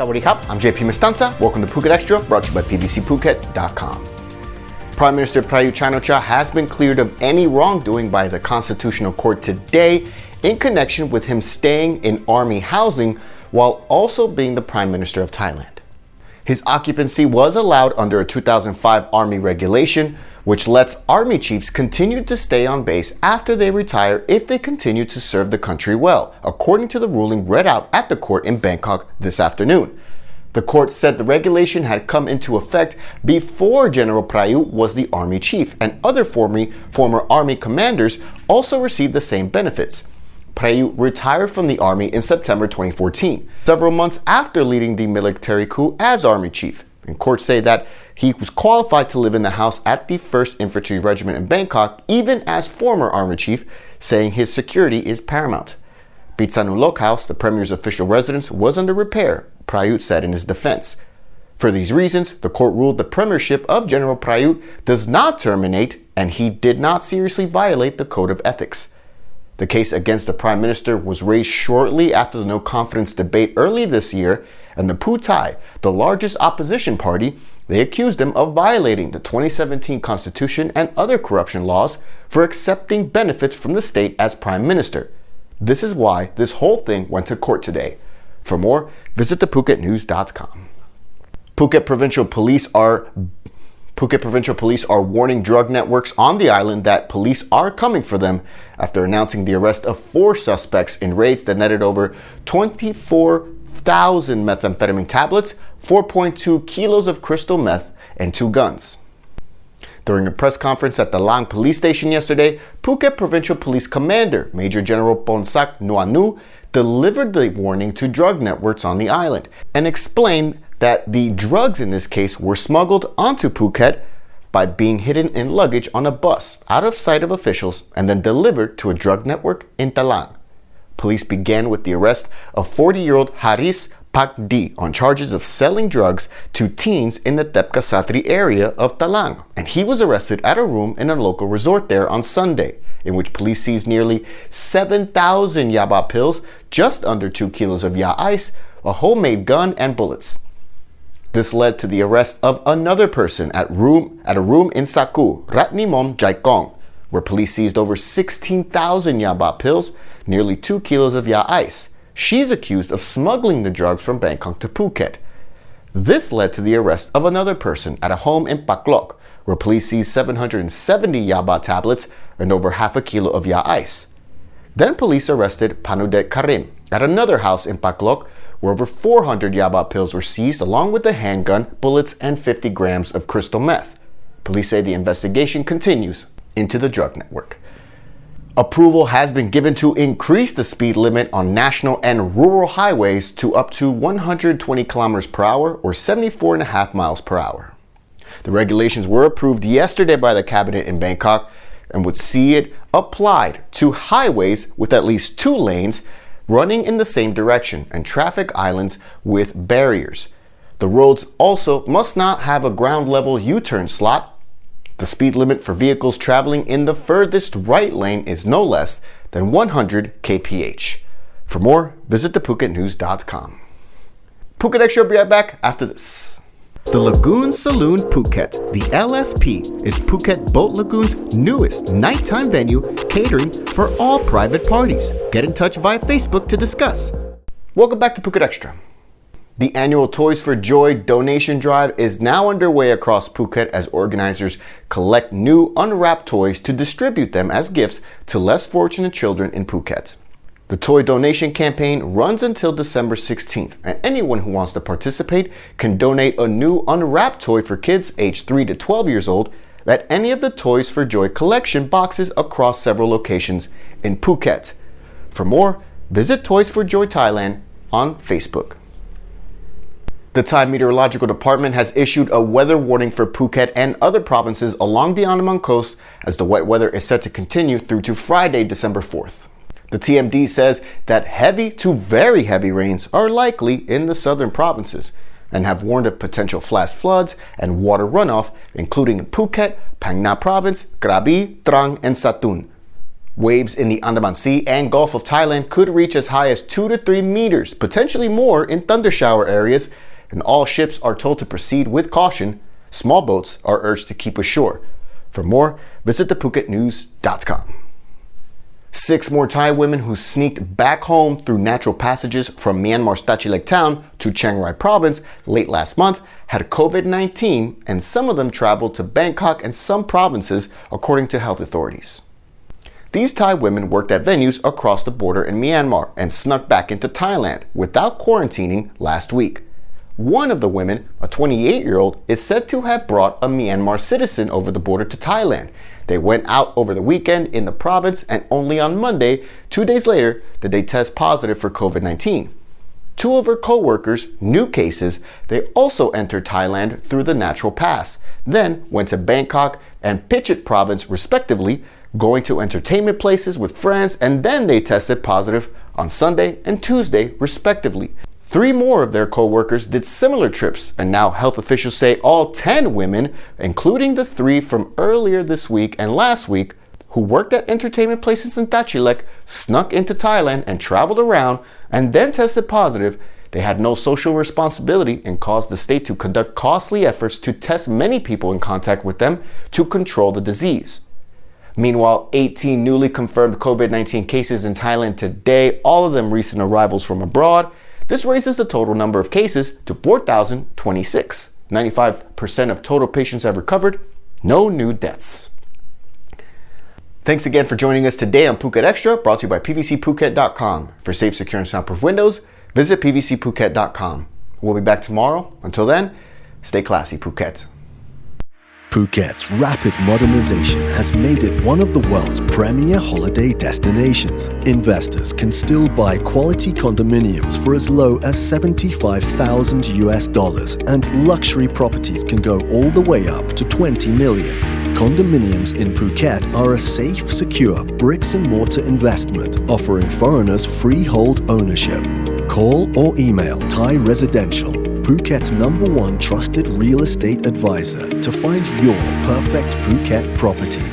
Sawadee-kap, I'm JP Mestanza. Welcome to Phuket Extra, brought to you by pbcphuket.com. Prime Minister Prayut Chan-o-cha has been cleared of any wrongdoing by the Constitutional Court today in connection with him staying in army housing while also being the Prime Minister of Thailand. His occupancy was allowed under a 2005 Army regulation, which lets Army chiefs continue to stay on base after they retire if they continue to serve the country well, according to the ruling read out at the court in Bangkok this afternoon. The court said the regulation had come into effect before General Prayut was the Army chief, and other former Army commanders also received the same benefits. Prayut retired from the Army in September 2014, several months after leading the military coup as Army chief. And courts say that he was qualified to live in the house at the 1st Infantry Regiment in Bangkok, even as former Army chief, saying his security is paramount. Pitsanulok House, the Premier's official residence, was under repair, Prayut said in his defense. For these reasons, the court ruled the premiership of General Prayut does not terminate, and he did not seriously violate the Code of Ethics. The case against the Prime Minister was raised shortly after the no-confidence debate early this year, and the Pheu Thai, the largest opposition party, they accused him of violating the 2017 Constitution and other corruption laws for accepting benefits from the state as Prime Minister. This is why this whole thing went to court today. For more, visit thephuket.news.com. Phuket Provincial Police are warning drug networks on the island that police are coming for them after announcing the arrest of 4 suspects in raids that netted over 24,000 methamphetamine tablets, 4.2 kilos of crystal meth, and 2 guns. During a press conference at the Lang police station yesterday, Phuket Provincial Police Commander Major General Ponsak Nuanu delivered the warning to drug networks on the island and explained that the drugs in this case were smuggled onto Phuket by being hidden in luggage on a bus out of sight of officials and then delivered to a drug network in Talang. Police began with the arrest of 40-year-old Haris Pakdi on charges of selling drugs to teens in the Tepkasatri area of Talang, and he was arrested at a room in a local resort there on Sunday, in which police seized nearly 7,000 yaba pills, just under 2 kilos of ya ice, a homemade gun, and bullets. This led to the arrest of another person at a room in Saku, Ratnimom Jaikong, where police seized over 16,000 yaba pills, nearly 2 kilos of ya ice. She's accused of smuggling the drugs from Bangkok to Phuket. This led to the arrest of another person at a home in Paklok, where police seized 770 yaba tablets and over half a kilo of ya ice. Then police arrested Panudet Karim at another house in Paklok, where over 400 yaba pills were seized along with a handgun, bullets, and 50 grams of crystal meth. Police say the investigation continues into the drug network. Approval has been given to increase the speed limit on national and rural highways to up to 120 kilometers per hour or 74.5 miles per hour. The regulations were approved yesterday by the cabinet in Bangkok and would see it applied to highways with at least 2 lanes running in the same direction and traffic islands with barriers. The roads also must not have a ground level U-turn slot. The speed limit for vehicles traveling in the furthest right lane is no less than 100 kph. For more, visit thephuket.news.com. Phuket Extra will be right back after this. The Lagoon Saloon Phuket, the LSP, is Phuket Boat Lagoon's newest nighttime venue catering for all private parties. Get in touch via Facebook to discuss. Welcome back to Phuket Extra. The annual Toys for Joy donation drive is now underway across Phuket as organizers collect new unwrapped toys to distribute them as gifts to less fortunate children in Phuket. The toy donation campaign runs until December 16th, and anyone who wants to participate can donate a new unwrapped toy for kids aged 3 to 12 years old at any of the Toys for Joy collection boxes across several locations in Phuket. For more, visit Toys for Joy Thailand on Facebook. The Thai Meteorological Department has issued a weather warning for Phuket and other provinces along the Andaman coast as the wet weather is set to continue through to Friday, December 4th. The TMD says that heavy to very heavy rains are likely in the southern provinces and have warned of potential flash floods and water runoff, including in Phuket, Phang Nga Province, Krabi, Trang, and Satun. Waves in the Andaman Sea and Gulf of Thailand could reach as high as 2 to 3 meters, potentially more in thundershower areas, and all ships are told to proceed with caution. Small boats are urged to keep ashore. For more, visit thephuket.news.com. 6 more Thai women who sneaked back home through natural passages from Myanmar's Tachilek town to Chiang Rai province late last month had COVID-19, and some of them traveled to Bangkok and some provinces, according to health authorities. These Thai women worked at venues across the border in Myanmar and snuck back into Thailand without quarantining last week. One of the women, a 28-year-old, is said to have brought a Myanmar citizen over the border to Thailand. They went out over the weekend in the province, and only on Monday, 2 days later, did they test positive for COVID-19. 2 of her co-workers, new cases. They also entered Thailand through the natural pass, then went to Bangkok and Prayut province respectively, going to entertainment places with friends, and then they tested positive on Sunday and Tuesday respectively. 3 more of their co-workers did similar trips, and now health officials say all 10 women, including the 3 from earlier this week and last week, who worked at entertainment places in Tachilek, snuck into Thailand and traveled around and then tested positive. They had no social responsibility and caused the state to conduct costly efforts to test many people in contact with them to control the disease. Meanwhile, 18 newly confirmed COVID-19 cases in Thailand today, all of them recent arrivals from abroad. This raises the total number of cases to 4,026. 95% of total patients have recovered. No new deaths. Thanks again for joining us today on Phuket Xtra, brought to you by PVCPhuket.com. For safe, secure, and soundproof windows, visit PVCPhuket.com. We'll be back tomorrow. Until then, stay classy, Phuket. Phuket's rapid modernization has made it one of the world's premier holiday destinations. Investors can still buy quality condominiums for as low as $75,000, and luxury properties can go all the way up to $20 million. Condominiums in Phuket are a safe, secure bricks-and-mortar investment offering foreigners freehold ownership. Call or email Thai Residential, Phuket's #1 trusted real estate advisor, to find your perfect Phuket property.